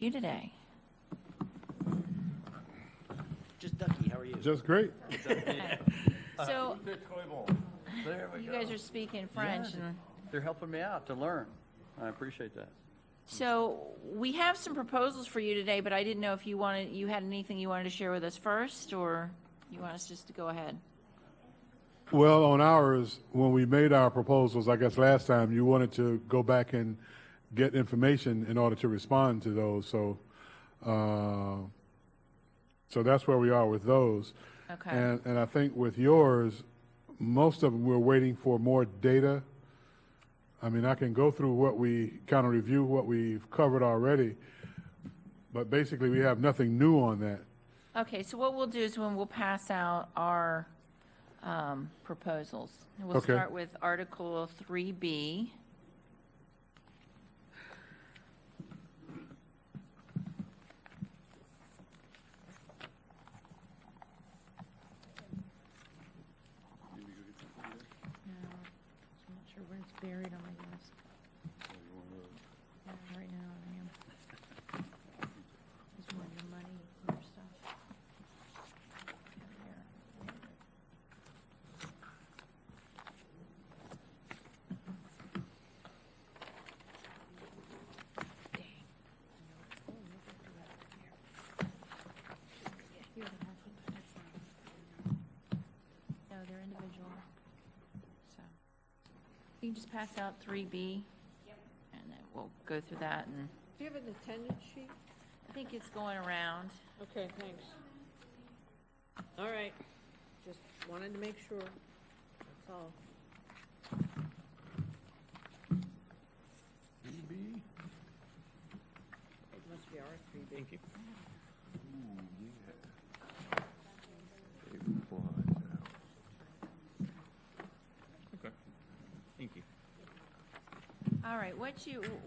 you today? Just Ducky, how are you? Just great. So There we you go. guys are speaking French, Yeah. and They're helping me out to learn. I appreciate that. so we have some proposals for you today, but I didn't know if you had anything you wanted to share with us first, or you want us just to go ahead? Well, on ours, when we made our proposals, I guess last time, you wanted to go back and get information in order to respond to those. So that's where we are with those. Okay. And I think with yours, most of them, we're waiting for more data. I mean, I can go through what we kind of review what we've covered already, but basically we have nothing new on that. Okay, so what we'll do is when we'll pass out our proposals. And we'll Okay. start with Article 3B. No, I'm not sure where it's buried on my desk. Yeah, right now I am. Just more your money, your stuff. Here. Dang. No, they're individual. So, you can just pass out 3B. Yep. And then we'll go through that, and Do you have an attendance sheet? I think it's going around. Okay, thanks. All right, just wanted to make sure, that's all. It must be our 3B. Thank you. Thank you. All right,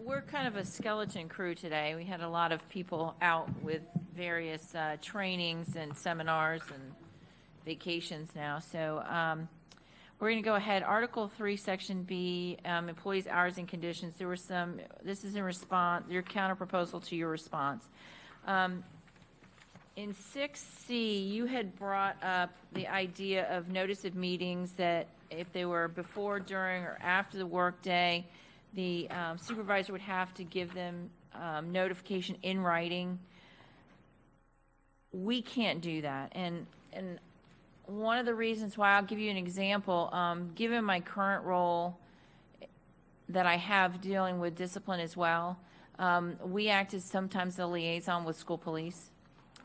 we're kind of a skeleton crew today. We had a lot of people out with various trainings and seminars and vacations now. So we're going to go ahead. Article 3, Section B, employees' hours and conditions. This is in response, your counter proposal to your response. In 6C, you had brought up the idea of notice of meetings that if they were before, during, or after the workday, the supervisor would have to give them notification in writing. We can't do that. And one of the reasons why, I'll give you an example, given my current role that I have dealing with discipline as well, we act as sometimes a liaison with school police.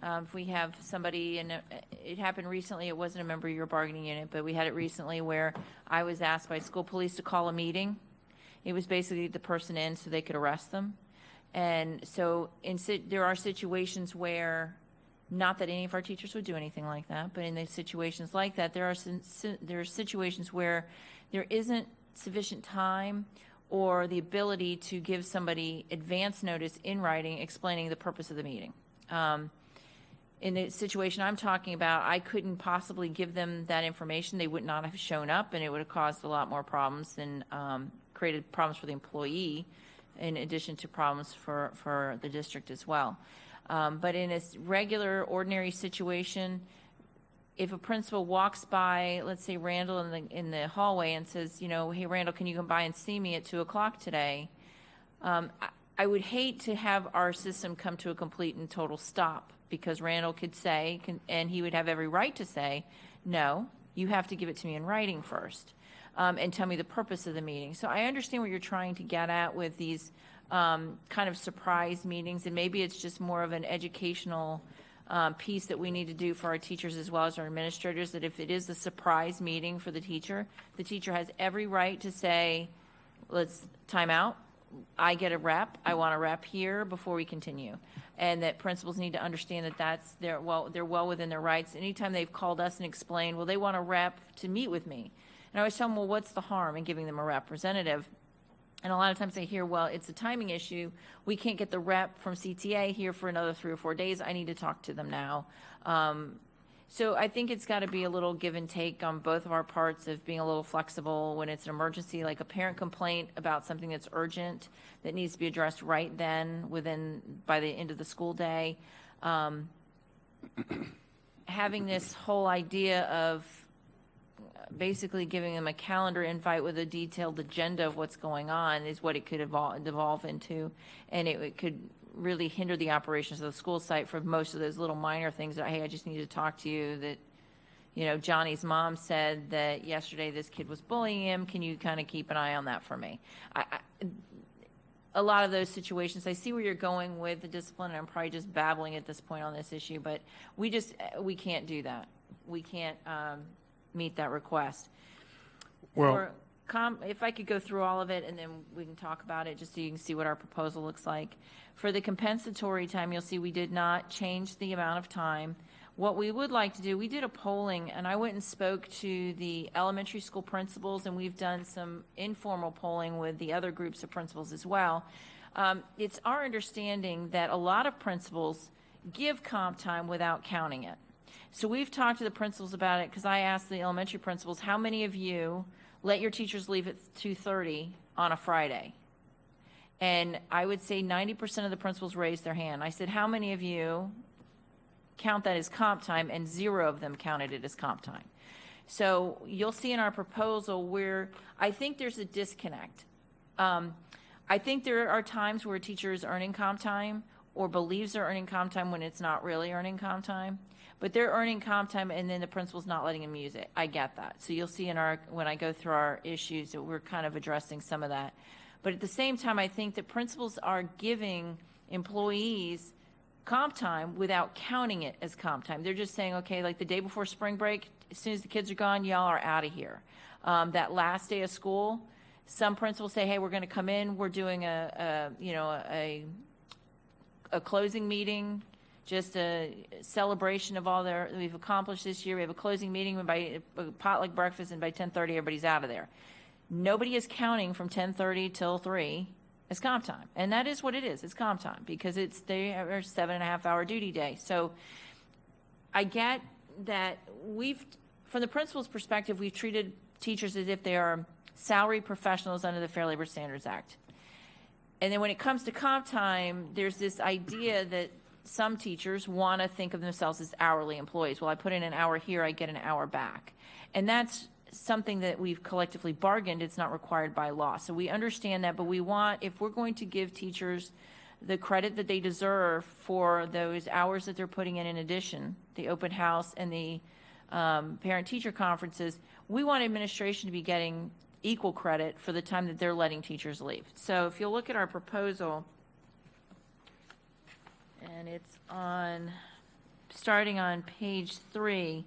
If we have somebody, and it happened recently, it wasn't a member of your bargaining unit, but we had it recently where I was asked by school police to call a meeting. It was basically the person in so they could arrest them. And so there are situations where, not that any of our teachers would do anything like that, but in the situations like that, there are situations where there isn't sufficient time or the ability to give somebody advance notice in writing explaining the purpose of the meeting. In the situation I'm talking about, I couldn't possibly give them that information. They would not have shown up, and it would have caused a lot more problems and created problems for the employee, in addition to problems for the district as well. But in a regular, ordinary situation, if a principal walks by, let's say Randall in the hallway and says, hey, Randall, can you come by and see me at 2 o'clock today? I would hate to have our system come to a complete and total stop, because Randall could say, and he would have every right to say, no, you have to give it to me in writing first, and tell me the purpose of the meeting. So I understand what you're trying to get at with these kind of surprise meetings, and maybe it's just more of an educational piece that we need to do for our teachers as well as our administrators, that if it is a surprise meeting for the teacher has every right to say, let's time out. I get a rep. I want a rep here before we continue. And that principals need to understand that they're well within their rights. Anytime they've called us and explained, well, they want a rep to meet with me. And I always tell them, well, what's the harm in giving them a representative? And a lot of times they hear, well, it's a timing issue. We can't get the rep from CTA here for another 3 or 4 days. I need to talk to them now. So I think it's got to be a little give and take on both of our parts of being a little flexible when it's an emergency, like a parent complaint about something that's urgent that needs to be addressed right then by the end of the school day. Having this whole idea of basically giving them a calendar invite with a detailed agenda of what's going on is what it could devolve into, and it could really hinder the operations of the school site for most of those little minor things that, hey, I just need to talk to you that, you know, Johnny's mom said that yesterday this kid was bullying him. Can you kind of keep an eye on that for me? A lot of those situations, I see where you're going with the discipline, and I'm probably just babbling at this point on this issue, but we can't do that. We can't meet that request. Well, If I could go through all of it, and then we can talk about it, just so you can see what our proposal looks like. For the compensatory time, you'll see we did not change the amount of time. What we would like to do, we did a polling, and I went and spoke to the elementary school principals, and we've done some informal polling with the other groups of principals as well. It's our understanding that a lot of principals give comp time without counting it. So we've talked to the principals about it, because I asked the elementary principals, how many of you let your teachers leave at 2:30 on a Friday? And I would say 90% of the principals raised their hand. I said, how many of you count that as comp time? And 0 of them counted it as comp time. So you'll see in our proposal where I think there's a disconnect. I think there are times where a teacher is earning comp time or believes they're earning comp time when it's not really earning comp time. But they're earning comp time, and then the principal's not letting them use it. I get that. So you'll see when I go through our issues that we're kind of addressing some of that. But at the same time, I think that principals are giving employees comp time without counting it as comp time. They're just saying, okay, like the day before spring break, as soon as the kids are gone, y'all are out of here. That last day of school, some principals say, hey, we're going to come in. We're doing a closing meeting, just a celebration of all we've accomplished this year. We have a closing meeting by a potluck breakfast, and by 10:30, everybody's out of there. Nobody is counting from 10:30 till 3 as comp time. And that is what it is. It's comp time, because they are a 7.5-hour duty day. So I get that from the principal's perspective, we've treated teachers as if they are salaried professionals under the Fair Labor Standards Act. And then when it comes to comp time, there's this idea that some teachers want to think of themselves as hourly employees. Well, I put in an hour here, I get an hour back. And that's something that we've collectively bargained. It's not required by law. So we understand that, but if we're going to give teachers the credit that they deserve for those hours that they're putting in addition, the open house and the parent-teacher conferences, we want administration to be getting equal credit for the time that they're letting teachers leave. So if you'll look at our proposal, and it's starting on page 3,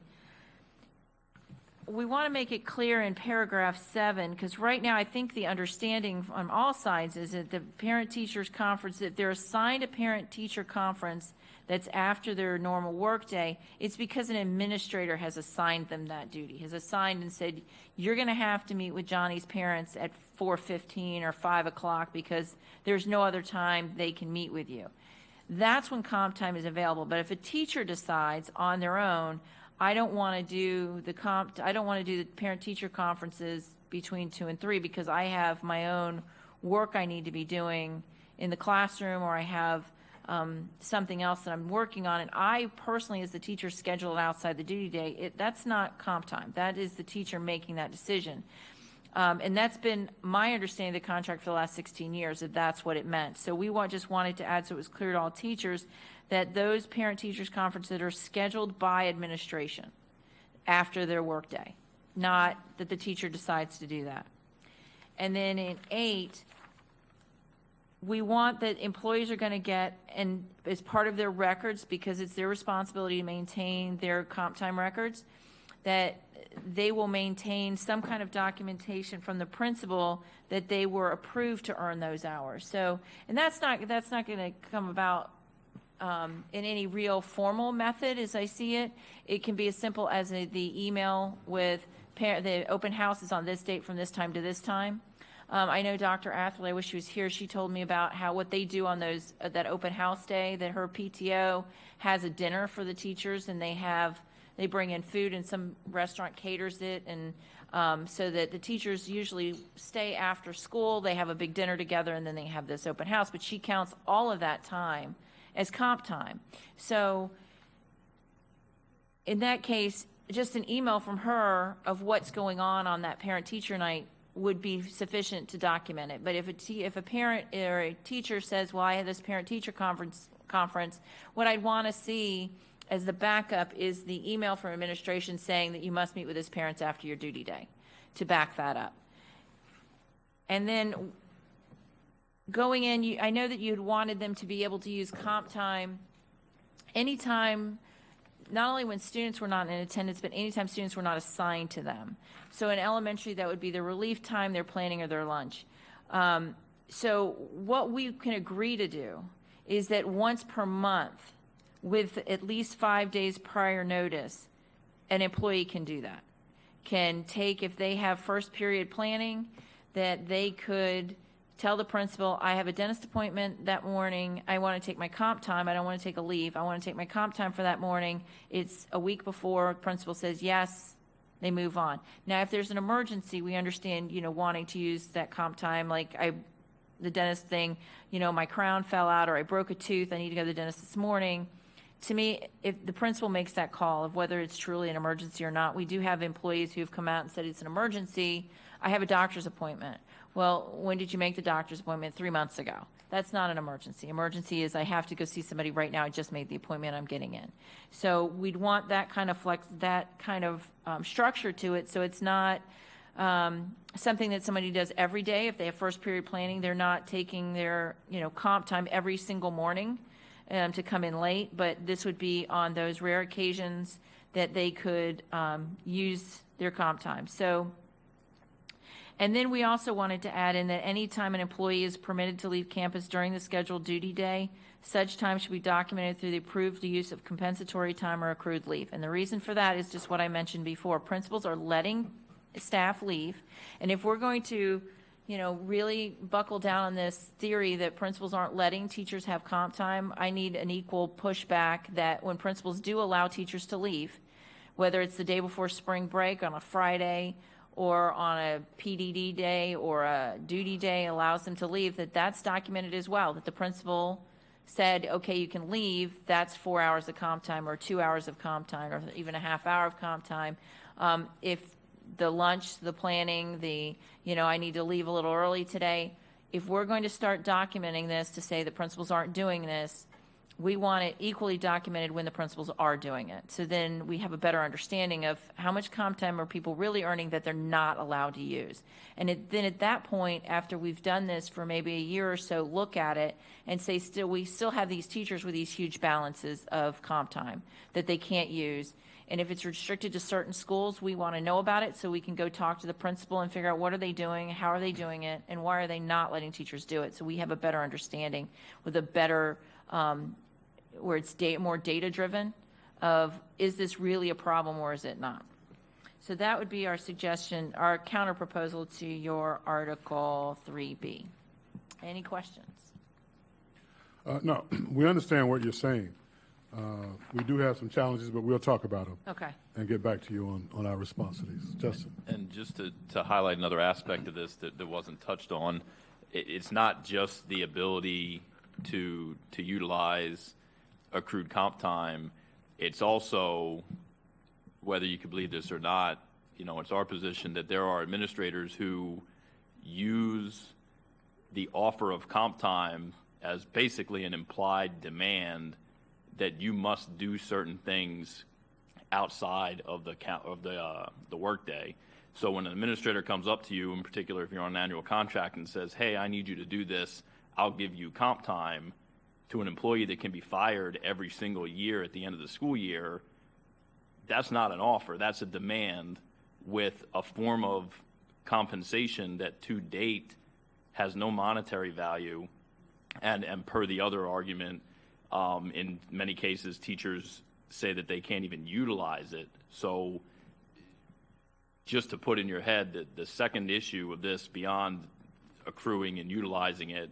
we want to make it clear in paragraph 7, because right now I think the understanding on all sides is that the parent-teachers conference, if they're assigned a parent-teacher conference that's after their normal workday, it's because an administrator has assigned them that duty, has assigned and said, you're going to have to meet with Johnny's parents at 4:15 or 5 o'clock because there's no other time they can meet with you. That's when comp time is available. But if a teacher decides on their own, I don't want to do the parent-teacher conferences between 2 and 3 because I have my own work I need to be doing in the classroom, or I have something else that I'm working on, and I personally, as the teacher, schedule it outside the duty day. That's not comp time. That is the teacher making that decision. And that's been my understanding of the contract for the last 16 years, that that's what it meant. So we just wanted to add, so it was clear to all teachers, that those parent-teachers conferences are scheduled by administration after their workday, not that the teacher decides to do that. And then in 8, we want that employees are going to get, and as part of their records, because it's their responsibility to maintain their comp time records, that they will maintain some kind of documentation from the principal that they were approved to earn those hours. So, and that's not going to come about in any real formal method as I see it. It can be as simple as the email with the open house is on this date from this time to this time. I know Dr. Atherley, I wish she was here, she told me about what they do on that open house day, that her PTO has a dinner for the teachers, and they have They bring in food, and some restaurant caters it, and so that the teachers usually stay after school. They have a big dinner together, and then they have this open house. But she counts all of that time as comp time. So in that case, just an email from her of what's going on that parent-teacher night would be sufficient to document it. But if a parent or a teacher says, well, I had this parent-teacher conference, what I'd want to see as the backup is the email from administration saying that you must meet with his parents after your duty day to back that up. And then going in, I know that you'd wanted them to be able to use comp time anytime, not only when students were not in attendance, but anytime students were not assigned to them. So in elementary, that would be their relief time, their planning, or their lunch. So what we can agree to do is that once per month, with at least 5 days prior notice, an employee can do that. Can take, if they have first period planning, that they could tell the principal, I have a dentist appointment that morning. I want to take my comp time. I don't want to take a leave. I want to take my comp time for that morning. It's a week before. Principal says yes, they move on. Now, if there's an emergency, we understand, wanting to use that comp time, like the dentist thing, my crown fell out or I broke a tooth. I need to go to the dentist this morning. To me, if the principal makes that call of whether it's truly an emergency or not, we do have employees who've come out and said it's an emergency. I have a doctor's appointment. Well, when did you make the doctor's appointment? 3 months ago. That's not an emergency. Emergency is I have to go see somebody right now. I just made the appointment. I'm getting in. So we'd want that kind of structure to it, so it's not something that somebody does every day. If they have first period planning, they're not taking their comp time every single morning to come in late, but this would be on those rare occasions that they could use their comp time. So, and then we also wanted to add in that any time an employee is permitted to leave campus during the scheduled duty day, such time should be documented through the approved use of compensatory time or accrued leave. And the reason for that is just what I mentioned before. Principals are letting staff leave, and if we're going to really buckle down on this theory that principals aren't letting teachers have comp time, I need an equal pushback that when principals do allow teachers to leave, whether it's the day before spring break on a Friday or on a PDD day or a duty day allows them to leave, that's documented as well, that the principal said, okay, you can leave, that's 4 hours of comp time or 2 hours of comp time or even a half hour of comp time. If the lunch, the planning, I need to leave a little early today. If we're going to start documenting this to say the principals aren't doing this, we want it equally documented when the principals are doing it. So then we have a better understanding of how much comp time are people really earning that they're not allowed to use. And then at that point, after we've done this for maybe a year or so, look at it and say we still have these teachers with these huge balances of comp time that they can't use. And if it's restricted to certain schools, we want to know about it so we can go talk to the principal and figure out what are they doing, how are they doing it, and why are they not letting teachers do it. So we have a better understanding with a better, where it's more data-driven of is this really a problem or is it not. So that would be our suggestion, our counter-proposal to your Article 3B. Any questions? No, we understand what you're saying. We do have some challenges, but we'll talk about them. Okay. And get back to you on our response to these. Justin? And just to highlight another aspect of this that wasn't touched on, it's not just the ability to utilize accrued comp time. It's also, whether you can believe this or not, it's our position that there are administrators who use the offer of comp time as basically an implied demand that you must do certain things outside of the workday. So when an administrator comes up to you, in particular if you're on an annual contract, and says, hey, I need you to do this, I'll give you comp time, to an employee that can be fired every single year at the end of the school year, that's not an offer. That's a demand with a form of compensation that to date has no monetary value. And per the other argument, in many cases, teachers say that they can't even utilize it. So just to put in your head that the second issue of this, beyond accruing and utilizing it,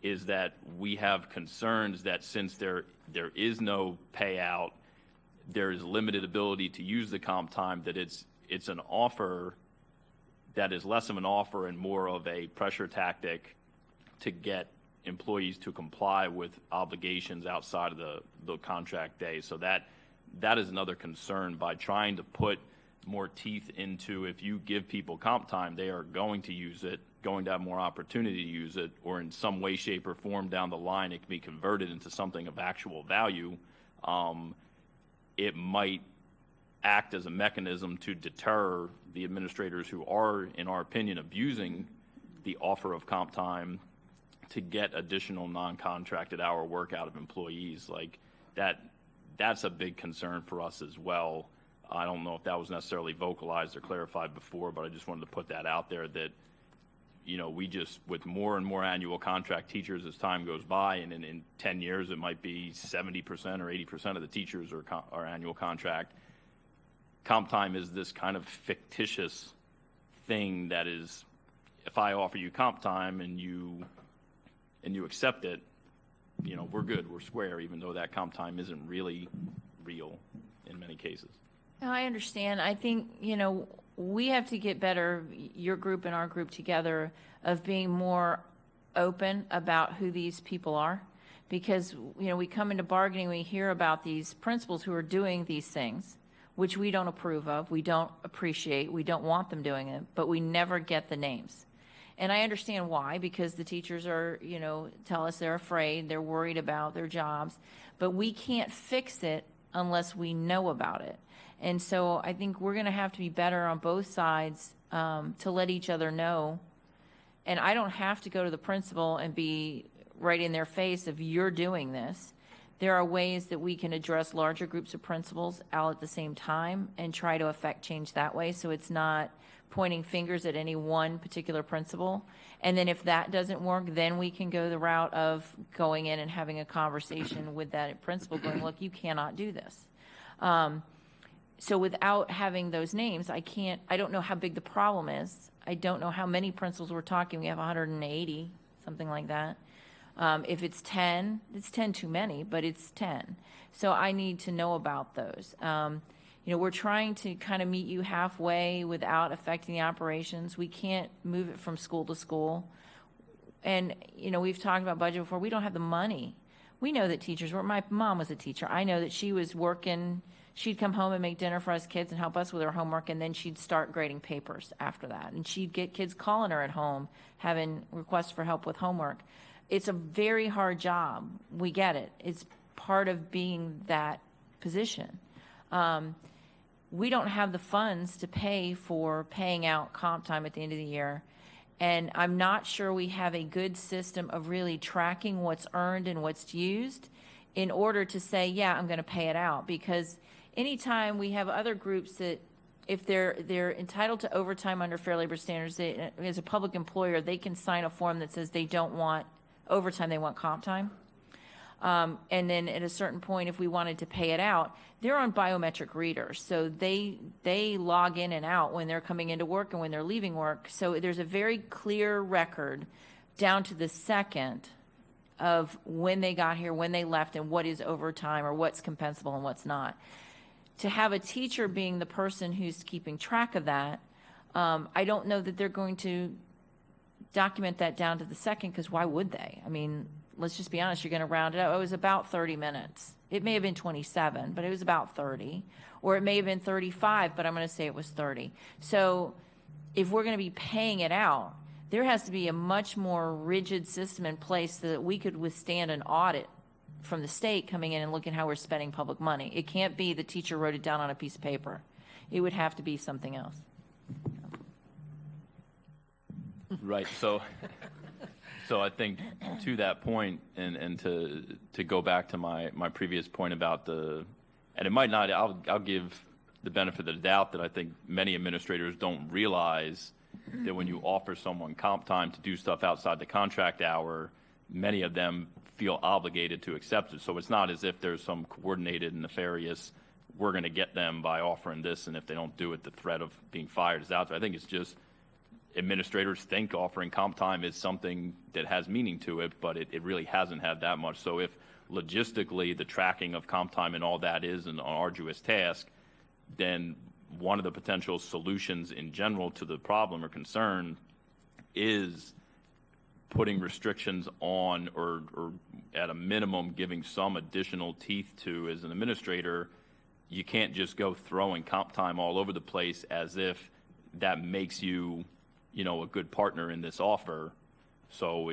is that we have concerns that since there is no payout there is limited ability to use the comp time, that it's an offer that is less of an offer and more of a pressure tactic to get employees to comply with obligations outside of the contract day. So that is another concern. By trying to put more teeth into, if you give people comp time, they are going to use it, going to have more opportunity to use it, or in some way, shape, or form down the line, it can be converted into something of actual value. It might act as a mechanism to deter the administrators who are, in our opinion, abusing the offer of comp time to get additional non-contracted hour work out of employees. Like that's a big concern for us as well. I don't know if that was necessarily vocalized or clarified before, but I just wanted to put that out there that, we just, with more and more annual contract teachers as time goes by, and in 10 years it might be 70% or 80% of the teachers are annual contract. Comp time is this kind of fictitious thing that is, if I offer you comp time and you accept it, we're good, we're square, even though that comp time isn't really real in many cases. No, I understand. I think, we have to get better, your group and our group together, of being more open about who these people are. Because, we come into bargaining, we hear about these principals who are doing these things, which we don't approve of, we don't appreciate, we don't want them doing it, but we never get the names. And I understand why, because the teachers are, tell us they're afraid, they're worried about their jobs, but we can't fix it unless we know about it. And so I think we're going to have to be better on both sides to let each other know. And I don't have to go to the principal and be right in their face if you're doing this. There are ways that we can address larger groups of principals all at the same time and try to affect change that way, so it's not pointing fingers at any one particular principal. And then if that doesn't work, then we can go the route of going in and having a conversation with that principal going, look, you cannot do this. So without having those names, I don't know how big the problem is. I don't know how many principals we're talking. We have 180, something like that. If it's 10, it's 10 too many, but it's 10. So I need to know about those. We're trying to kind of meet you halfway without affecting the operations. We can't move it from school to school. And, we've talked about budget before. We don't have the money. We know that teachers work. My mom was a teacher. I know that she was working. She'd come home and make dinner for us kids and help us with our homework, and then she'd start grading papers after that. And she'd get kids calling her at home, having requests for help with homework. It's a very hard job. We get it. It's part of being that position. We don't have the funds to pay for paying out comp time at the end of the year. And I'm not sure we have a good system of really tracking what's earned and what's used in order to say, yeah, I'm going to pay it out. Because anytime we have other groups that, if they're entitled to overtime under Fair Labor Standards, as a public employer, they can sign a form that says they don't want overtime, they want comp time. And then at a certain point, if we wanted to pay it out, they're on biometric readers. So they log in and out when they're coming into work and when they're leaving work. So there's a very clear record down to the second of when they got here, when they left, and what is overtime or what's compensable and what's not. To have a teacher being the person who's keeping track of that, I don't know that they're going to document that down to the second, because why would they? I mean, let's just be honest, you're going to round it up. It was about 30 minutes. It may have been 27, but it was about 30. Or it may have been 35, but I'm going to say it was 30. So if we're going to be paying it out, there has to be a much more rigid system in place so that we could withstand an audit from the state coming in and looking how we're spending public money. It can't be the teacher wrote it down on a piece of paper. It would have to be something else. Right. So I think to that point, and to go back to my previous point about and it might not, I'll give the benefit of the doubt that I think many administrators don't realize that when you offer someone comp time to do stuff outside the contract hour, many of them feel obligated to accept it. So it's not as if there's some coordinated and nefarious, we're going to get them by offering this, and if they don't do it, the threat of being fired is out there. I think it's just administrators think offering comp time is something that has meaning to it, but it really hasn't had that much. So if logistically the tracking of comp time and all that is an arduous task, then one of the potential solutions in general to the problem or concern is putting restrictions on or at a minimum giving some additional teeth to, as an administrator, you can't just go throwing comp time all over the place as if that makes you, a good partner in this offer. So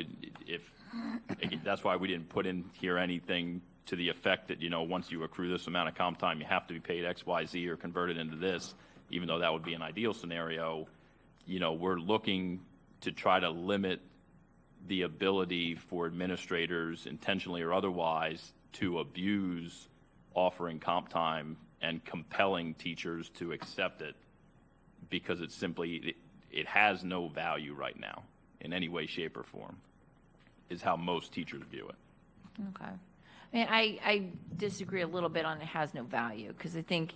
that's why we didn't put in here anything to the effect that, once you accrue this amount of comp time, you have to be paid X, Y, Z or convert it into this, even though that would be an ideal scenario. We're looking to try to limit the ability for administrators, intentionally or otherwise, to abuse offering comp time and compelling teachers to accept it, because it's simply, it has no value right now in any way, shape, or form, is how most teachers view it. Okay. I mean, I disagree a little bit on it has no value, because I think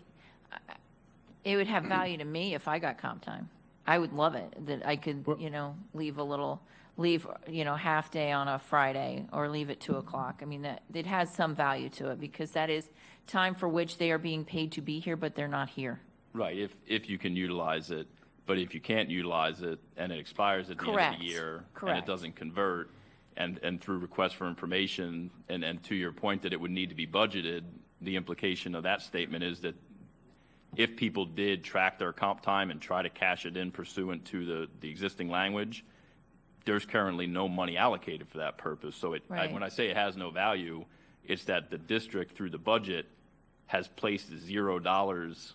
it would have value to me if I got comp time. I would love it, that I could, leave half day on a Friday or leave at 2:00. I mean, that it has some value to it, because that is time for which they are being paid to be here, but they're not here. Right, if you can utilize it, but if you can't utilize it and it expires at the end of the year and it doesn't convert, and through request for information, and to your point that it would need to be budgeted, the implication of that statement is that if people did track their comp time and try to cash it in pursuant to the existing language, there's currently no money allocated for that purpose. So when I say it has no value, it's that the district through the budget has placed $0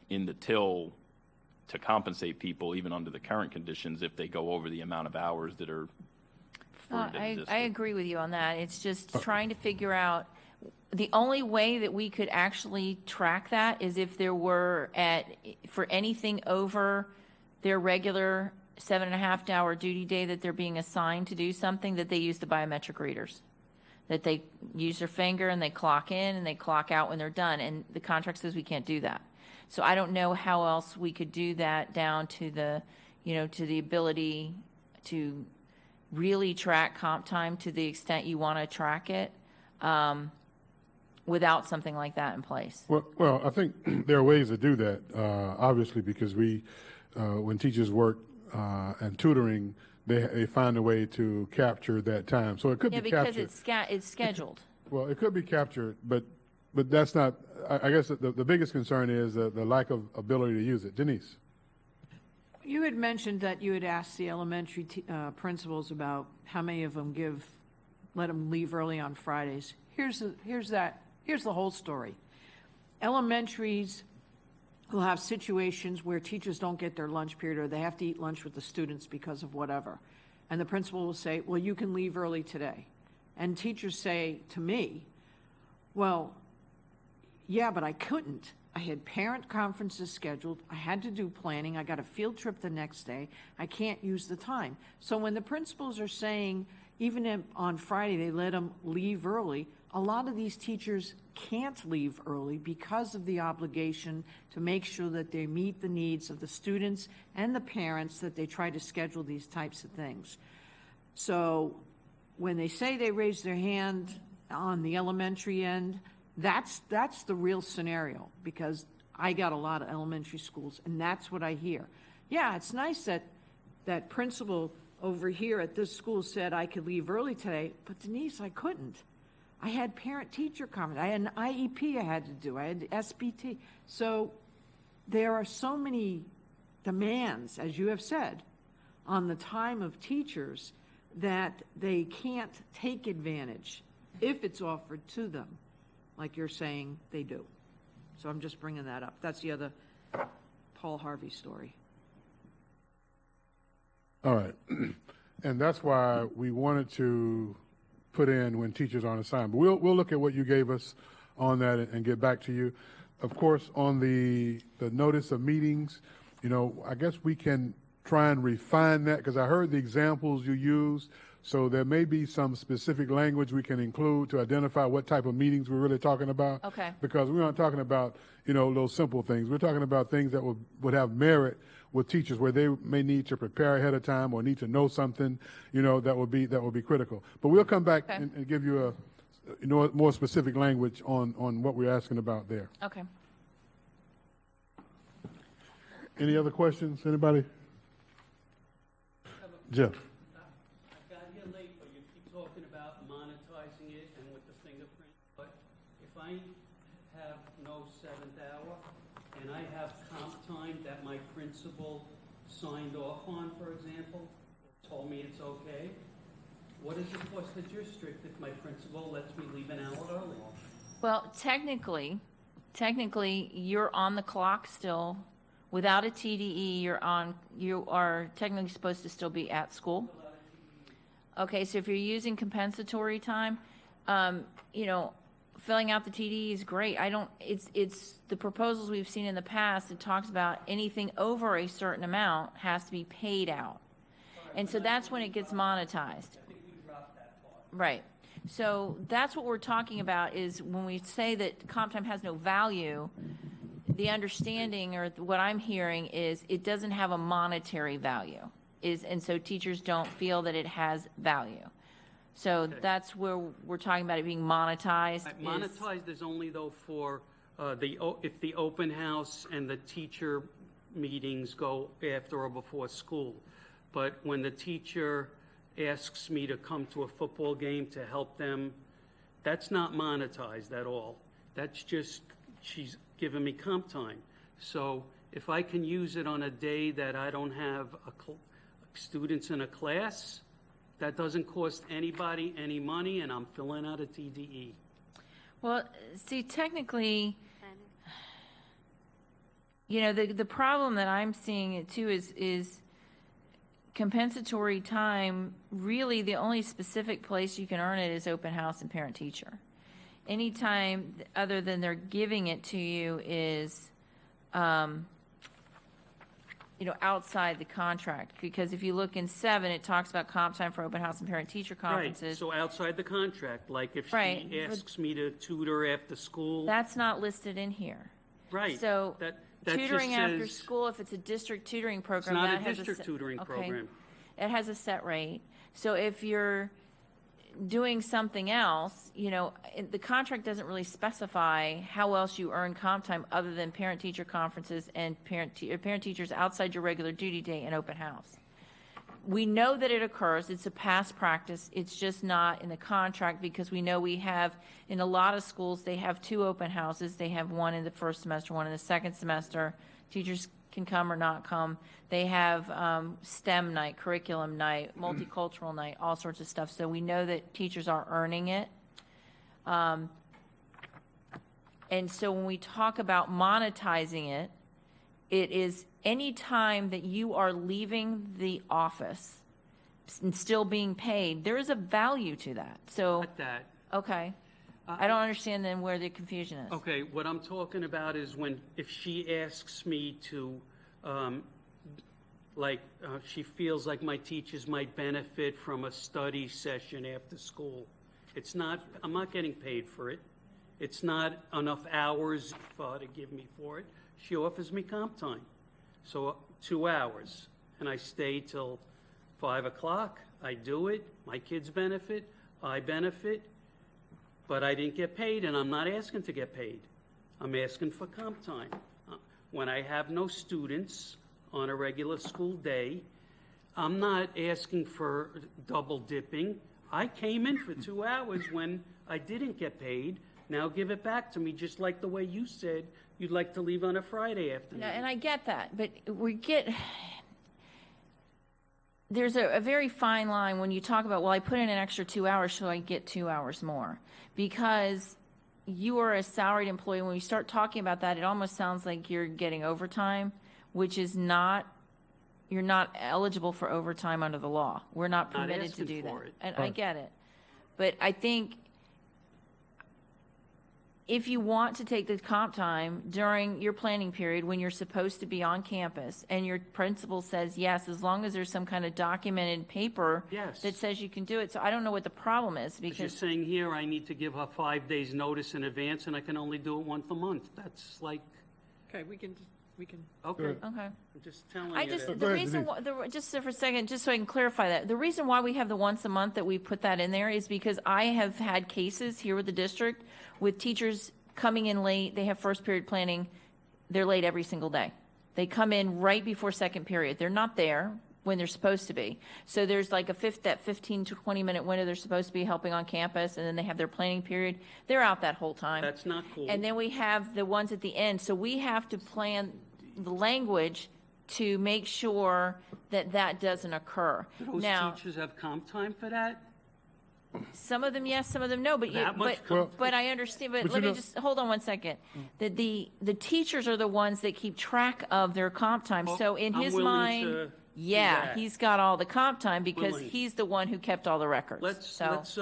in the till to compensate people even under the current conditions if they go over the amount of hours that are for the district. I agree with you on that. It's just trying to figure out, the only way that we could actually track that is if there were for anything over their regular 7.5-hour duty day that they're being assigned to do something, that they use the biometric readers, that they use their finger and they clock in and they clock out when they're done. And the contract says we can't do that. So I don't know how else we could do that down to the, to the ability to really track comp time to the extent you want to track it, without something like that in place. Well, I think there are ways to do that, obviously, because when teachers work and tutoring, they find a way to capture that time. So it could be captured. Because it's scheduled. Well, it could be captured, but that's not, I guess the biggest concern is the lack of ability to use it. Denise? You had mentioned that you had asked the elementary principals about how many of them let them leave early on Fridays. Here's the whole story. Elementaries will have situations where teachers don't get their lunch period, or they have to eat lunch with the students because of whatever. And the principal will say, well, you can leave early today. And teachers say to me, well, yeah, but I couldn't. I had parent conferences scheduled. I had to do planning. I got a field trip the next day. I can't use the time. So when the principals are saying, even on Friday, they let them leave early, a lot of these teachers can't leave early because of the obligation to make sure that they meet the needs of the students and the parents, that they try to schedule these types of things. So when they say they raise their hand on the elementary end, that's the real scenario, because I got a lot of elementary schools, and that's what I hear. Yeah, it's nice that principal over here at this school said I could leave early today, but Denise, I couldn't. I had parent-teacher conference. I had an IEP I had to do. I had SBT. So there are so many demands, as you have said, on the time of teachers that they can't take advantage if it's offered to them, like you're saying they do. So I'm just bringing that up. That's the other Paul Harvey story. All right. And that's why we wanted to put in when teachers aren't assigned. But we'll look at what you gave us on that and get back to you. Of course, on the notice of meetings, I guess we can try and refine that, because I heard the examples you used. So there may be some specific language we can include to identify what type of meetings we're really talking about. Okay. Because we're not talking about, those simple things. We're talking about things that would have merit with teachers, where they may need to prepare ahead of time or need to know something, that would be critical. But we'll come back and give you more specific language on what we're asking about there. Okay. Any other questions, anybody? Jeff? I got here late, but you keep talking about monetizing it and with the fingerprint. But if I have no seventh hour and I have comp time that my principal signed off on, for example, told me it's okay, what is the cost of district if my principal lets me leave an hour early? Well, technically, you're on the clock still. Without a TDE, you are technically supposed to still be at school. Okay, so if you're using compensatory time, filling out the TDE is great. It's the proposals we've seen in the past, it talks about anything over a certain amount has to be paid out. And so that's when it gets monetized. Right. So that's what we're talking about is when we say that comp time has no value, the understanding or what I'm hearing is it doesn't have a monetary value, and so teachers don't feel that it has value. So Okay. that's where we're talking about it being monetized. Monetized is only though for if the open house and the teacher meetings go after or before school. But when the teacher asks me to come to a football game to help them, that's not monetized at all. That's just, she's giving me comp time. So if I can use it on a day that I don't have students in a class, that doesn't cost anybody any money, and I'm filling out a TDE. Well, see, technically, the problem that I'm seeing it too is compensatory time. Really, the only specific place you can earn it is open house and parent teacher. Anytime other than they're giving it to you is, outside the contract. Because if you look in 7, it talks about comp time for open house and parent teacher conferences. Right, so outside the contract, like if Right. she asks me to tutor after school. That's not listed in here. Right. So That just tutoring after says- school, if it's a district tutoring It's program, not that a has district set- tutoring okay. program. It has a set rate. So if you're doing something else, the contract doesn't really specify how else you earn comp time other than parent-teacher conferences and parent-teachers outside your regular duty day and open house. We know that it occurs. It's a past practice. It's just not in the contract because we know we have, in a lot of schools, they have 2 open houses. They have one in the first semester, one in the second semester. Teachers can come or not come. They have STEM night, curriculum night, multicultural night, all sorts of stuff. So we know that teachers are earning it. And so when we talk about monetizing it, it is any time that you are leaving the office and still being paid, there is a value to that. So, Not that. okay. I don't understand then where the confusion is. Okay, what I'm talking about is if she asks me to, she feels like my teachers might benefit from a study session after school. I'm not getting paid for it. It's not enough hours for her to give me for it. She offers me comp time. So 2 hours, and I stay till 5 o'clock. I do it. My kids benefit. I benefit. But I didn't get paid, and I'm not asking to get paid. I'm asking for comp time. When I have no students on a regular school day, I'm not asking for double dipping. I came in for 2 hours when I didn't get paid. Now give it back to me, just like the way you said you'd like to leave on a Friday afternoon. No, and I get that, but there's a very fine line when you talk about, well, I put in an extra 2 hours so I get 2 hours more. Because you are a salaried employee, when you start talking about that, it almost sounds like you're getting overtime, which is not, you're not eligible for overtime under the law. We're not Not permitted to asking do that. for it. And I get it. But I think if you want to take the comp time during your planning period when you're supposed to be on campus and your principal says yes, as long as there's some kind of documented paper Yes. that says you can do it. So I don't know what the problem is Because you're because, saying here I need to give her 5 days' notice in advance, and I can only do it once a month. That's like, Okay, we can, We can, Okay, Good. Okay. I'm just telling I you just, that. Go the ahead, reason, Denise. just for a second, just so I can clarify that, the reason why we have the once a month that we put that in there is because I have had cases here with the district with teachers coming in late, they have first period planning, they're late every single day. They come in right before second period. They're not there when they're supposed to be. So there's like that 15 to 20-minute window they're supposed to be helping on campus, and then they have their planning period. They're out that whole time. That's not cool. And then we have the ones at the end. So we have to plan the language to make sure that that doesn't occur. Do those Now, teachers have comp time for that? some of them yes, some of them no, but That much but I understand, but But let you me know- just, hold on one second. The teachers are the ones that keep track of their comp time. Well, So in I'm his willing mind, to do yeah, that. he's got all the comp time because Willing. he's the one who kept all the records. So, Let's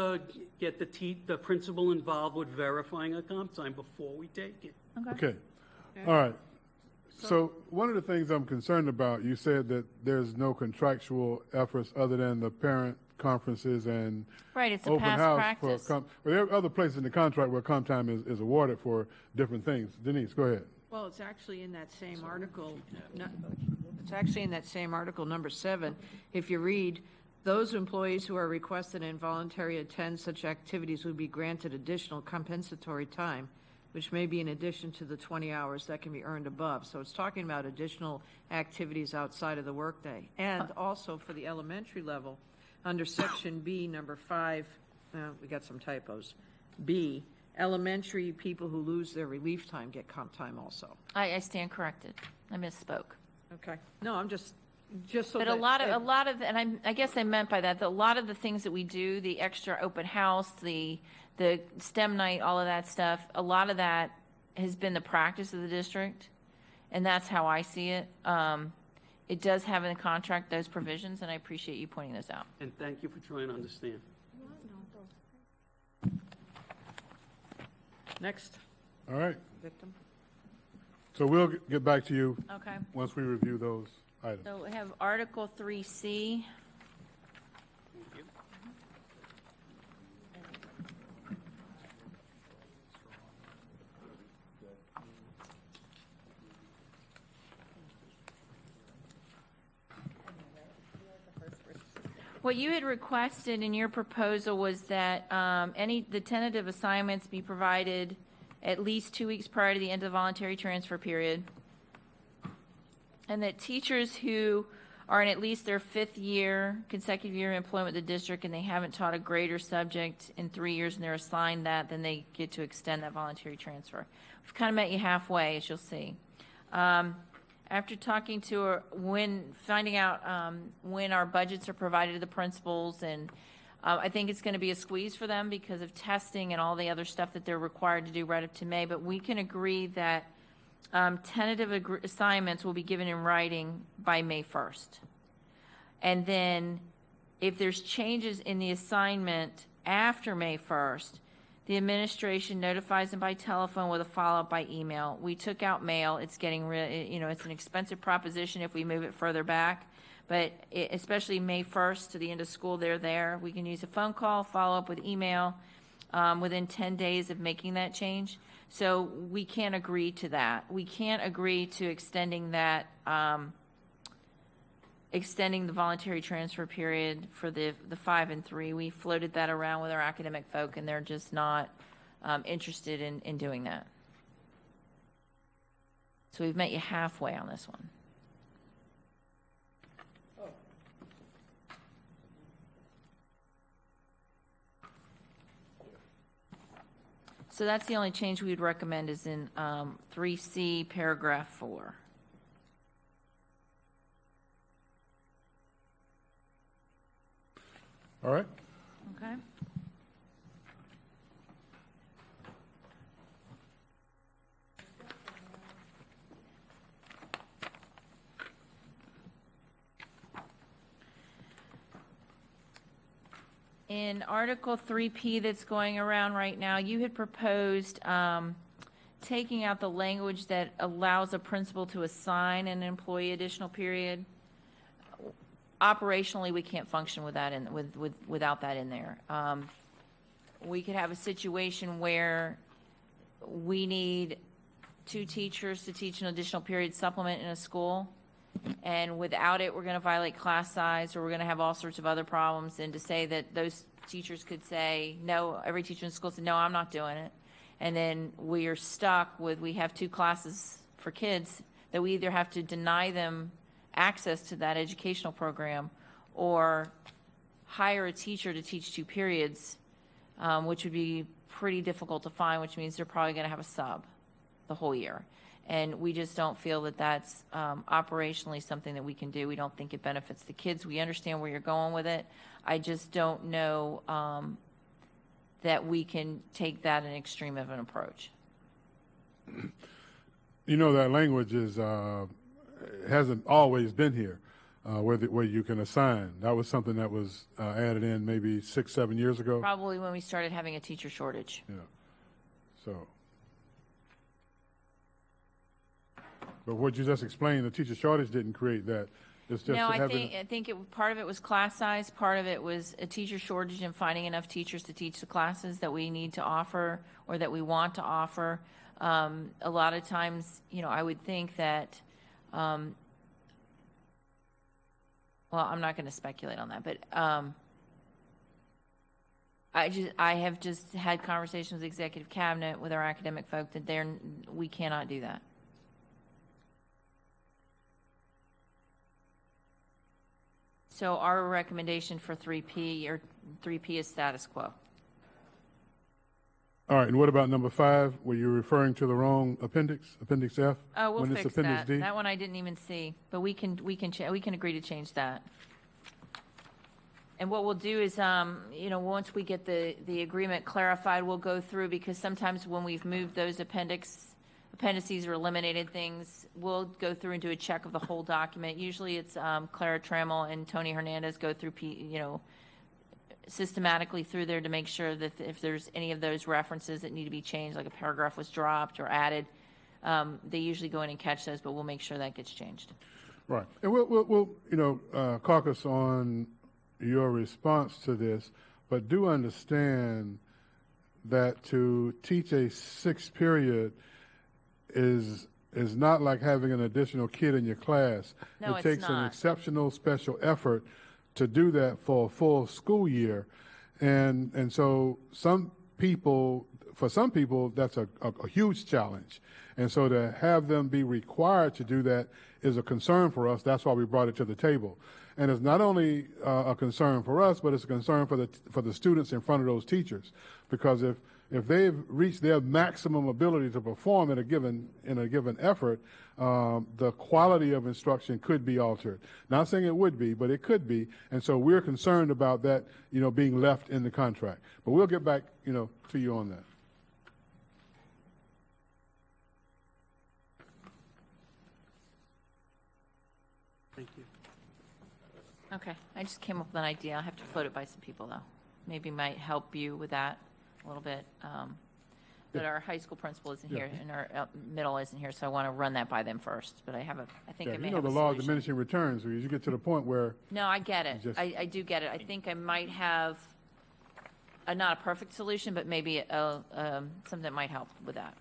get the principal involved with verifying a comp time before we take it. Okay, all right. So one of the things I'm concerned about, you said that there's no contractual efforts other than the parent conferences and right, it's a open past house practice. well, there are other places in the contract where comp time is awarded for different things. Denise, go ahead. well, it's actually in that same article, it's actually in that same article, number 7. If you read, those employees who are requested and voluntarily attend such activities will be granted additional compensatory time, which may be in addition to the 20 hours that can be earned above. So it's talking about additional activities outside of the workday. And also for the elementary level, under section B, number 5, we got some typos. B, elementary people who lose their relief time get comp time also. I stand corrected. I misspoke. Okay. No, I'm just so But that. a lot of, and I guess I meant by that, a lot of the things that we do, the extra open house, the STEM night, all of that stuff, a lot of that has been the practice of the district, and that's how I see it. It does have in the contract those provisions, and I appreciate you pointing those out. And thank you for trying to understand. Next, All right, victim. so we'll get back to you Okay. once we review those items. So we have Article 3C. What you had requested in your proposal was that the tentative assignments be provided at least 2 weeks prior to the end of the voluntary transfer period, and that teachers who are in at least their 5th year, consecutive year of employment with the district, and they haven't taught a grade or subject in 3 years and they're assigned that, then they get to extend that voluntary transfer. We've kind of met you halfway, as you'll see. After talking to her, finding out when our budgets are provided to the principals, and I think it's going to be a squeeze for them because of testing and all the other stuff that they're required to do right up to May, but we can agree that tentative assignments will be given in writing by May 1st. And then if there's changes in the assignment after May 1st, the administration notifies them by telephone with a follow-up by email. We took out mail. It's getting it's an expensive proposition if we move it further back. But especially May 1st to the end of school, they're there. We can use a phone call, follow up with email within 10 days of making that change. So we can't agree to that. We can't agree to extending that, extending the voluntary transfer period for the 5 and 3. We floated that around with our academic folk, and they're just not interested in doing that. So we've met you halfway on this one. So that's the only change we'd recommend is in 3C, paragraph 4. All right, Okay? In Article 3P that's going around right now, you had proposed taking out the language that allows a principal to assign an employee additional period. Operationally, we can't function with that without that in there. We could have a situation where we need 2 teachers to teach an additional period supplement in a school, and without it, we're going to violate class size, or we're going to have all sorts of other problems, and to say that those teachers could say, no, every teacher in the school said, no, I'm not doing it. And then we are stuck with, we have 2 classes for kids that we either have to deny them access to that educational program or hire a teacher to teach 2 periods, which would be pretty difficult to find, which means they're probably going to have a sub the whole year. And we just don't feel that that's operationally something that we can do. We don't think it benefits the kids. We understand where you're going with it. I just don't know that we can take that an extreme of an approach. You know, that language is hasn't always been here, where you can assign. That was something that was added in maybe 6-7 years ago. Probably when we started having a teacher shortage. Yeah. So, but what you just explained, the teacher shortage didn't create that. It's just No, I having. think part of it was class size, part of it was a teacher shortage and finding enough teachers to teach the classes that we need to offer or that we want to offer. A lot of times, I would think that, well, I'm not going to speculate on that, but I have just had conversations with the executive cabinet, with our academic folk, that we cannot do that. So our recommendation for 3P is status quo. All right, and what about number 5? Were you referring to the wrong appendix, Appendix F? Oh, we'll when it's fix Appendix that. D? That one I didn't even see, but we can agree to change that. And what we'll do is, once we get the agreement clarified, we'll go through, because sometimes when we've moved those appendices or eliminated things, we'll go through and do a check of the whole document. Usually it's Clara Trammell and Tony Hernandez go through, systematically through there to make sure that if there's any of those references that need to be changed, like a paragraph was dropped or added, they usually go in and catch those, but we'll make sure that gets changed. Right, and we'll caucus on your response to this, but do understand that to teach a 6th period is not like having an additional kid in your class. No, it it's takes an not. exceptional special effort to do that for a full school year, and so for some people that's a huge challenge, and so to have them be required to do that is a concern for us. That's why we brought it to the table. And it's not only a concern for us, but it's a concern for the students in front of those teachers, because if they've reached their maximum ability to perform in a given effort, the quality of instruction could be altered. Not saying it would be, but it could be, and so we're concerned about that, being left in the contract. But we'll get back, to you on that. Thank you. Okay, I just came up with an idea. I'll have to float it by some people, though. Maybe might help you with that a little bit. But our high school principal isn't here, and our middle isn't here, so I want to run that by them first. But I think I may have a the law of solution. diminishing returns, where you get to the point where. No, I get it. Just- I do get it. I think I might have not a perfect solution, but maybe something that might help with that.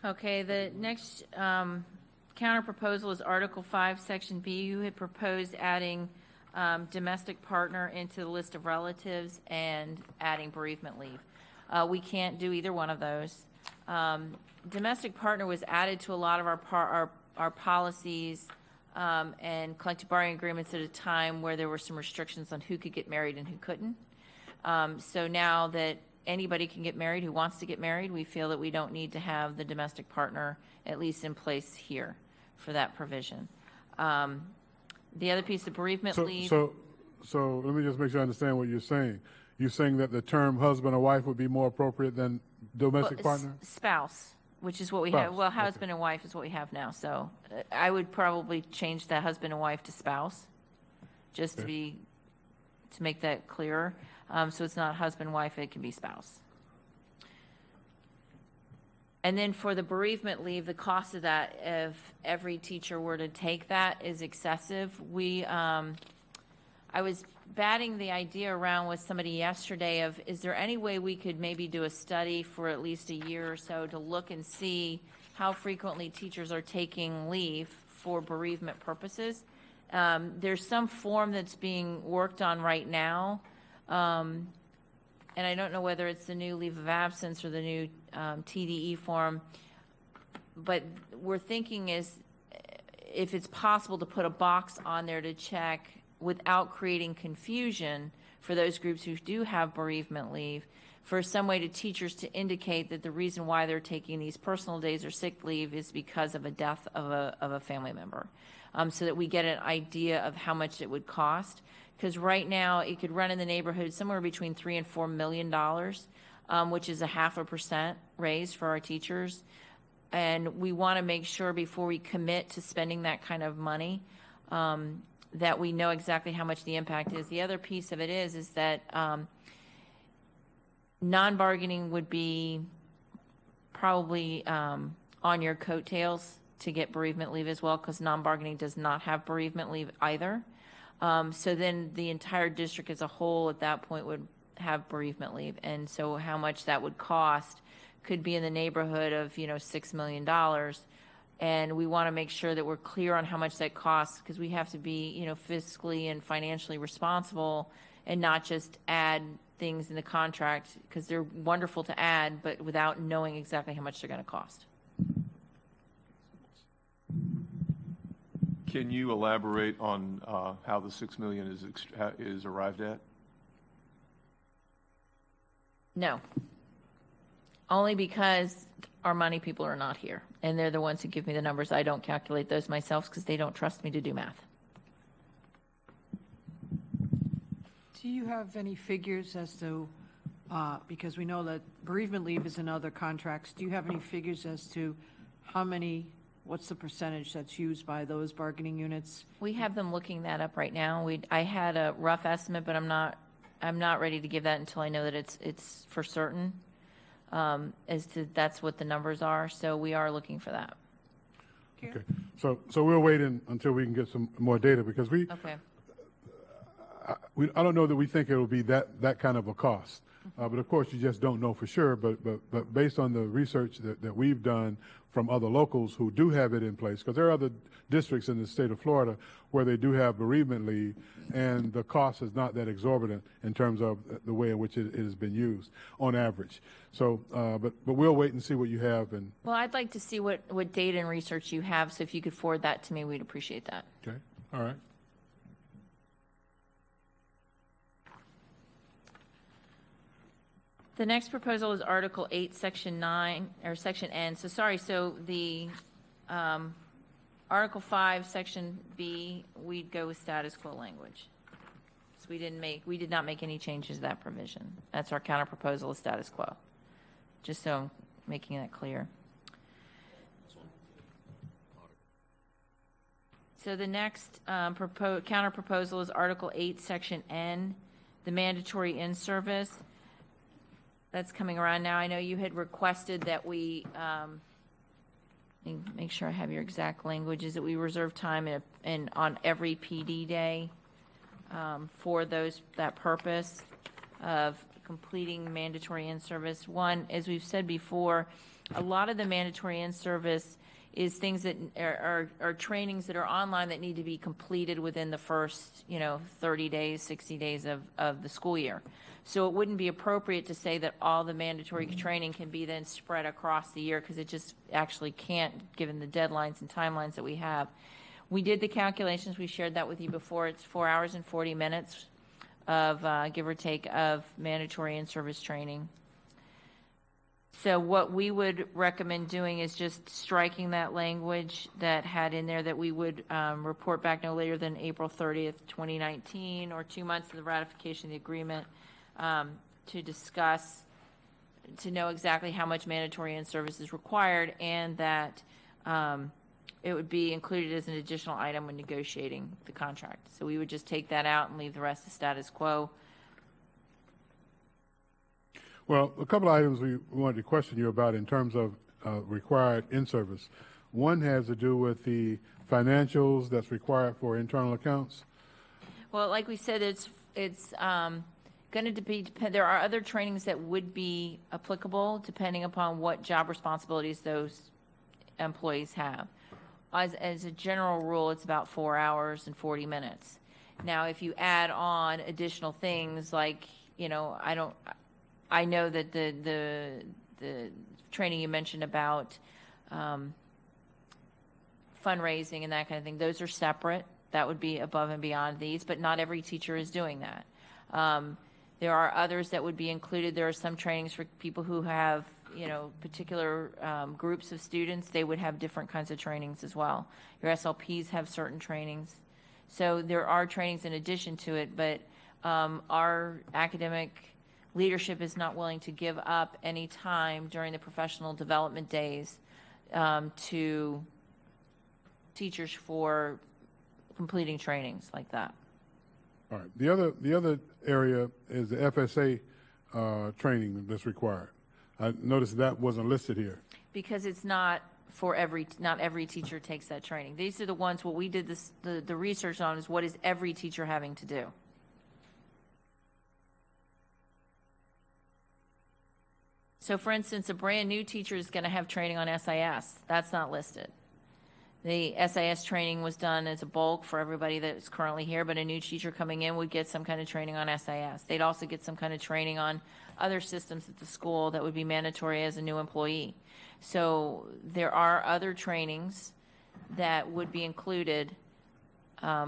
Okay, the next counter proposal is Article 5, Section B. You had proposed adding domestic partner into the list of relatives and adding bereavement leave. We can't do either one of those. Domestic partner was added to a lot of our policies and collective bargaining agreements at a time where there were some restrictions on who could get married and who couldn't. So now that anybody can get married who wants to get married, we feel that we don't need to have the domestic partner at least in place here for that provision. The other piece of bereavement leave. So let me just make sure I understand what you're saying. You're saying that the term husband or wife would be more appropriate than domestic partner? Spouse, which is what we Spouse, have. Well, okay. husband and wife is what we have now. So I would probably change that husband and wife to spouse, just to make that clearer. So it's not husband, wife, it can be spouse. And then for the bereavement leave, the cost of that, if every teacher were to take that, is excessive. I was batting the idea around with somebody yesterday of, is there any way we could maybe do a study for at least a year or so to look and see how frequently teachers are taking leave for bereavement purposes? There's some form that's being worked on right now, and I don't know whether it's the new leave of absence or the new TDE form, but we're thinking is if it's possible to put a box on there to check without creating confusion for those groups who do have bereavement leave, for some way to teachers to indicate that the reason why they're taking these personal days or sick leave is because of a death of a family member, so that we get an idea of how much it would cost. Because right now it could run in the neighborhood somewhere between $3 and $4 million, which is a 0.5% raise for our teachers. And we want to make sure before we commit to spending that kind of money, that we know exactly how much the impact is. The other piece of it is that non-bargaining would be probably on your coattails to get bereavement leave as well, because non-bargaining does not have bereavement leave either. So then the entire district as a whole at that point would have bereavement leave. And so how much that would cost could be in the neighborhood of, $6 million. And we want to make sure that we're clear on how much that costs, because we have to be, fiscally and financially responsible and not just add things in the contract, because they're wonderful to add, but without knowing exactly how much they're going to cost. Can you elaborate on how the $6 million is arrived at? No. Only because our money people are not here, and they're the ones who give me the numbers. I don't calculate those myself because they don't trust me to do math. Do you have any figures as to, because we know that bereavement leave is in other contracts, do you have any figures as to what's the percentage that's used by those bargaining units? We have them looking that up right now. I had a rough estimate, but I'm not ready to give that until I know that it's for certain, as to that's what the numbers are. So we are looking for that. Okay, so we're waiting until we can get some more data, because Okay. I don't know that we think it will be that kind of a cost. But of course, you just don't know for sure. But based on the research that we've done from other locals who do have it in place, because there are other districts in the state of Florida where they do have bereavement leave, and the cost is not that exorbitant in terms of the way in which it has been used on average. So, but we'll wait and see what you have. And Well, I'd like to see what data and research you have. So if you could forward that to me, we'd appreciate that. okay, all right. The next proposal is Article 8, Section 9, or Section N. So the Article 5, Section B, we'd go with status quo language. So we did not make any changes to that provision. That's our counter proposal is status quo. Just so I'm making that clear. So the next counter proposal is Article 8, Section N, the mandatory in-service. That's coming around now. I know you had requested that we, make sure I have your exact language, is that we reserve time on every PD day for that purpose of completing mandatory in-service. One, as we've said before, a lot of the mandatory in-service is things that are trainings that are online that need to be completed within the first, 30 days, 60 days of the school year. So it wouldn't be appropriate to say that all the mandatory training can be then spread across the year, because it just actually can't, given the deadlines and timelines that we have. We did the calculations. We shared that with you before. It's 4 hours and 40 minutes of, give or take, of mandatory in-service training. So what we would recommend doing is just striking that language that had in there that we would report back no later than April 30th, 2019, or 2 months of the ratification of the agreement, to discuss, to know exactly how much mandatory in-service is required, and that it would be included as an additional item when negotiating the contract. So we would just take that out and leave the rest of status quo. Well, a couple of items we wanted to question you about in terms of required in-service. One has to do with the financials that's required for internal accounts. Well, like we said, it's going to depend, there are other trainings that would be applicable depending upon what job responsibilities those employees have. As a general rule, it's about 4 hours and 40 minutes. Now, if you add on additional things like, you know, I know that the training you mentioned about fundraising and that kind of thing, those are separate. That would be above and beyond these, but not every teacher is doing that. There are others that would be included. There are some trainings for people who have, you know, particular groups of students. They would have different kinds of trainings as well. Your SLPs have certain trainings. So there are trainings in addition to it, but our academic leadership is not willing to give up any time during the professional development days to teachers for completing trainings like that. All right. The other area is the FSA training that's required. I noticed that wasn't listed here. Because it's not for not every teacher takes that training. These are the ones, what we did the research on is what is every teacher having to do. So for instance, a brand new teacher is going to have training on SIS. That's not listed. The SIS training was done as a bulk for everybody that is currently here, but a new teacher coming in would get some kind of training on SIS. They'd also get some kind of training on other systems at the school that would be mandatory as a new employee. So there are other trainings that would be included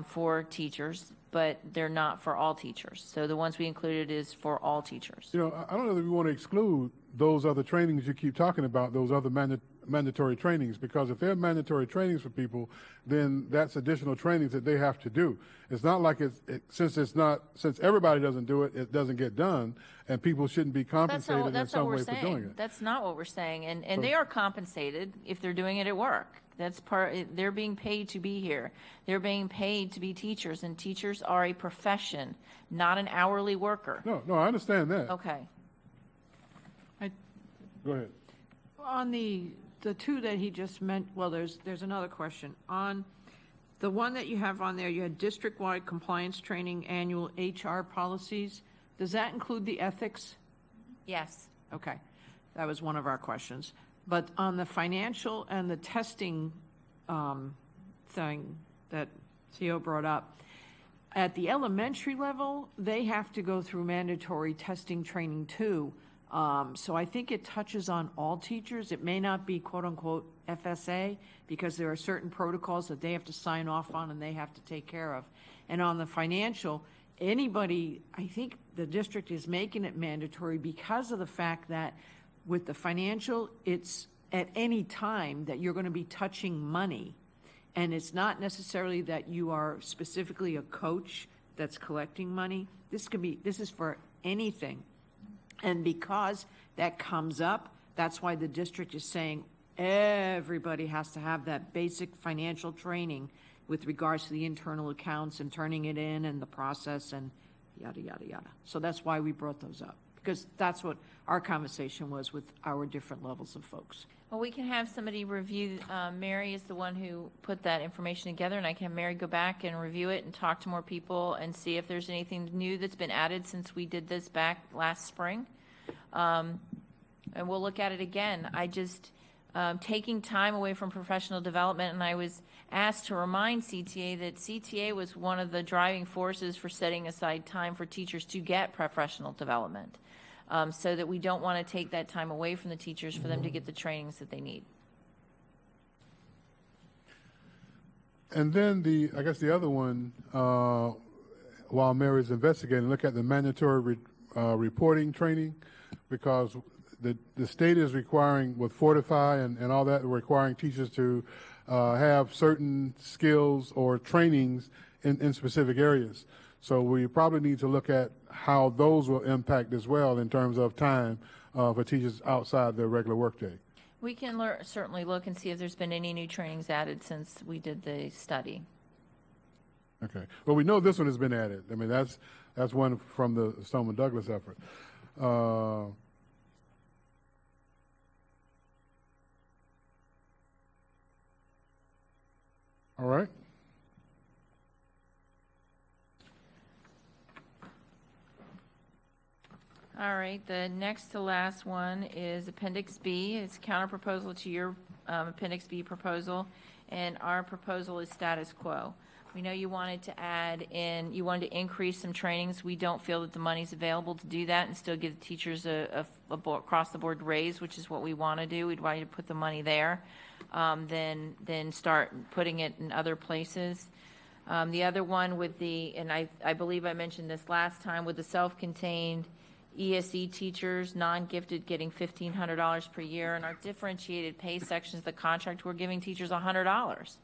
for teachers, but they're not for all teachers. So the ones we included is for all teachers. You know, I don't know if we want to exclude those other trainings you keep talking about, those other mandatory trainings, because if they're mandatory trainings for people, then that's additional trainings that they have to do. It's not like since everybody doesn't do it, it doesn't get done, and people shouldn't be compensated in some way for doing it. That's not what we're saying, and they are compensated if they're doing it at work. They're being paid to be here. They're being paid to be teachers, and teachers are a profession, not an hourly worker. No, I understand that. Okay. Go ahead. On the two that he just meant, well, there's another question. On the one that you have on there, you had district-wide compliance training, annual HR policies. Does that include the ethics? Yes. Okay, that was one of our questions. But on the financial and the testing thing that CO brought up, at the elementary level, they have to go through mandatory testing training too. So I think it touches on all teachers. It may not be quote-unquote FSA because there are certain protocols that they have to sign off on and they have to take care of. And on the financial, anybody, I think the district is making it mandatory because of the fact that with the financial, it's at any time that you're going to be touching money. And it's not necessarily that you are specifically a coach that's collecting money. This is for anything. And because that comes up, that's why the district is saying everybody has to have that basic financial training with regards to the internal accounts and turning it in and the process and yada, yada, yada. So that's why we brought those up, because that's what our conversation was with our different levels of folks. Well, we can have somebody review, Mary is the one who put that information together, and I can have Mary go back and review it and talk to more people and see if there's anything new that's been added since we did this back last spring. And we'll look at it again. I just, taking time away from professional development, and I was asked to remind CTA that CTA was one of the driving forces for setting aside time for teachers to get professional development. So that we don't want to take that time away from the teachers for them to get the trainings that they need. And then I guess the other one, while Mary's investigating, look at the mandatory reporting training, because the state is requiring with Fortify and all that, requiring teachers to have certain skills or trainings in specific areas. So we probably need to look at how those will impact as well in terms of time for teachers outside their regular workday. We can certainly look and see if there's been any new trainings added since we did the study. Okay. Well, we know this one has been added. I mean, that's one from the Stoneman Douglas effort. All right. All right, the next to last one is Appendix B. It's a counter proposal to your Appendix B proposal, and our proposal is status quo. We know you wanted to add in, you wanted to increase some trainings. We don't feel that the money's available to do that and still give the teachers a across-the-board raise, which is what we want to do. We'd want you to put the money there, then start putting it in other places. The other one with the, and I believe I mentioned this last time, with the self-contained ESE teachers, non-gifted, getting $1,500 per year, and our differentiated pay sections of the contract, we're giving teachers $100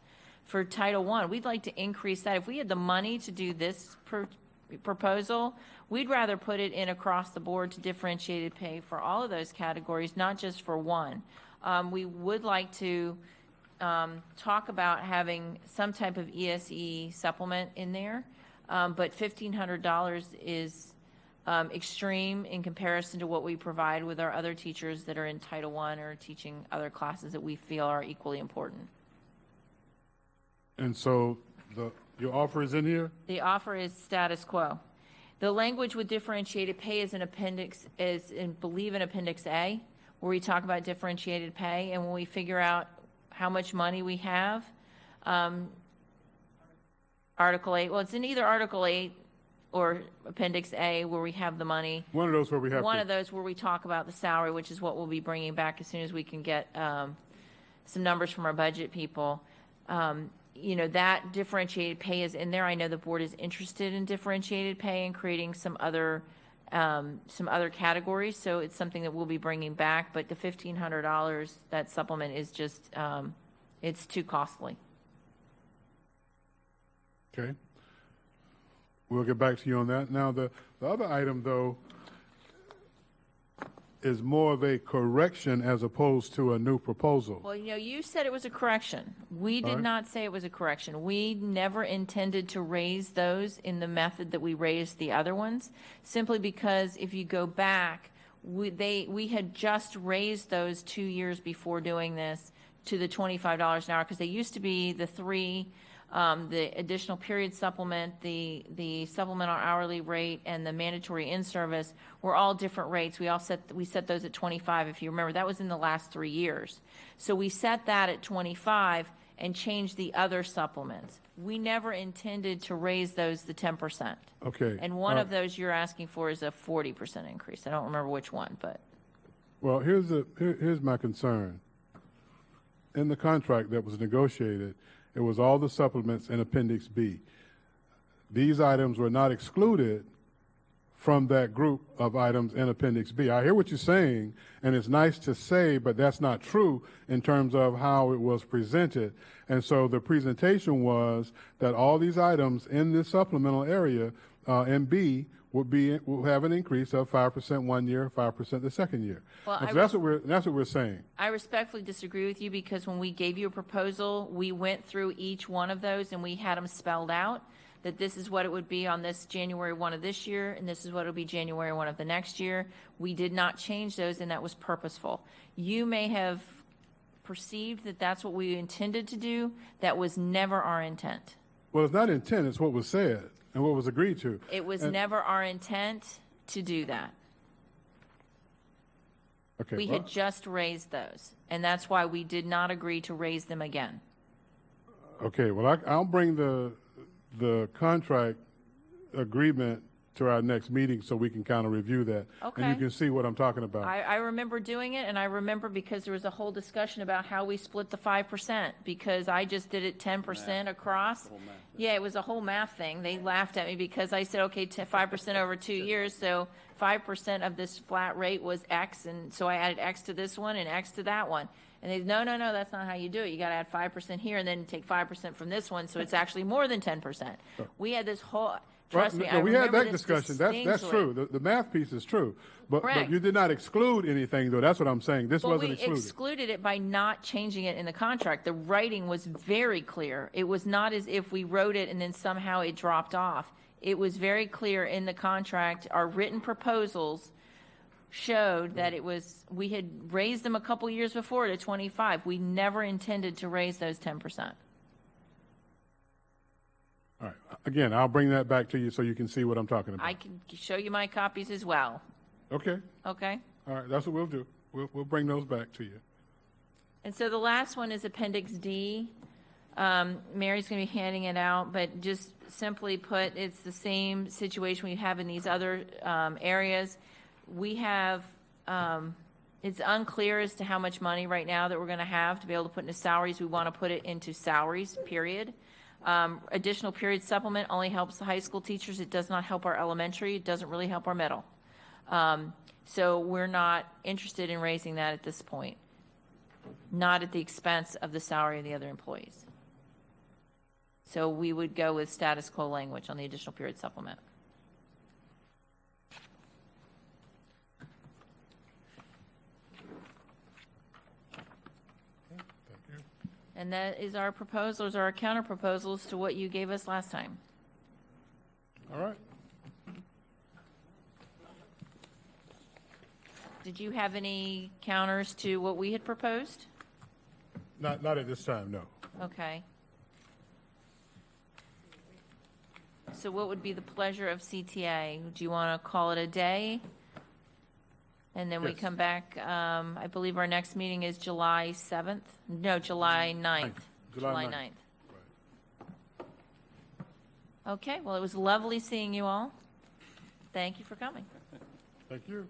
for Title I. We'd like to increase that. If we had the money to do this proposal, we'd rather put it in across the board to differentiated pay for all of those categories, not just for one. We would like to talk about having some type of ESE supplement in there, but $1,500 is extreme in comparison to what we provide with our other teachers that are in Title I or teaching other classes that we feel are equally important. And so your offer is in here? The offer is status quo. The language with differentiated pay is in Appendix A, where we talk about differentiated pay, and when we figure out how much money we have, Article 8, well, it's in either Article 8 or Appendix A where we have the money. One of those where we have One of those where we talk about the salary, which is what we'll be bringing back as soon as we can get some numbers from our budget people. That differentiated pay is in there. I know the board is interested in differentiated pay and creating some other categories, so it's something that we'll be bringing back, but the $1,500, that supplement is just, it's too costly. Okay. We'll get back to you on that. Now, the other item, though, is more of a correction as opposed to a new proposal. Well, you said it was a correction. We did not say it was a correction. We never intended to raise those in the method that we raised the other ones, simply because if you go back, we had just raised those 2 years before doing this to the $25 an hour, because they used to be the three, the additional period supplement, the supplemental hourly rate, and the mandatory in-service were all different rates. We set those at 25, if you remember. That was in the last 3 years. So we set that at 25 and changed the other supplements. We never intended to raise those the 10%. Okay. And one of those you're asking for is a 40% increase. I don't remember which one, but. Well, here's my concern. In the contract that was negotiated, it was all the supplements in Appendix B. These items were not excluded from that group of items in Appendix B. I hear what you're saying, and it's nice to say, but that's not true in terms of how it was presented. And so the presentation was that all these items in this supplemental area in B will have an increase of 5% 1 year, 5% the second year. Well, so that's what we're saying. I respectfully disagree with you, because when we gave you a proposal, we went through each one of those and we had them spelled out, that this is what it would be on this January 1 of this year, and this is what it will be January 1 of the next year. We did not change those, and that was purposeful. You may have perceived that that's what we intended to do. That was never our intent. Well, it's not intent, it's what was said and what was agreed to. It was never our intent to do that. Okay. We had just raised those, and that's why we did not agree to raise them again. Okay, well, I'll bring the contract agreement to our next meeting so we can kind of review that. Okay. And you can see what I'm talking about. I remember doing it, and I remember because there was a whole discussion about how we split the 5%, because I just did it 10% across. Yeah, it was a whole math thing. They laughed at me because I said, okay, 5% over 2 years, so 5% of this flat rate was X, and so I added X to this one and X to that one. And they, no, that's not how you do it. You got to add 5% here and then take 5% from this one, so it's actually more than 10%. We had this whole... Trust me, I we had remember that this discussion. That's true. The math piece is true. But you did not exclude anything, though. That's what I'm saying. This wasn't excluded. We excluded it by not changing it in the contract. The writing was very clear. It was not as if we wrote it and then somehow it dropped off. It was very clear in the contract. Our written proposals showed that we had raised them a couple years before to 25. We never intended to raise those 10%. All right. Again, I'll bring that back to you so you can see what I'm talking about. I can show you my copies as well. Okay, Okay? all right, that's what we'll do. We'll bring those back to you. And so the last one is Appendix D. Mary's going to be handing it out, but just simply put, it's the same situation we have in these other areas. We have, it's unclear as to how much money right now that we're going to have to be able to put into salaries. We want to put it into salaries, period. Additional period supplement only helps the high school teachers. It does not help our elementary. It doesn't really help our middle. So we're not interested in raising that at this point, not at the expense of the salary of the other employees. So we would go with status quo language on the additional period supplement. Thank you. And that is our proposals, or our counter proposals to what you gave us last time. All right. Did you have any counters to what we had proposed? Not at this time, no. Okay. So what would be the pleasure of CTA? Do you want to call it a day? And then we Yes. come back, I believe our next meeting is July 7th? No, July 9th. July 9th. Okay, well, it was lovely seeing you all. Thank you for coming. Thank you.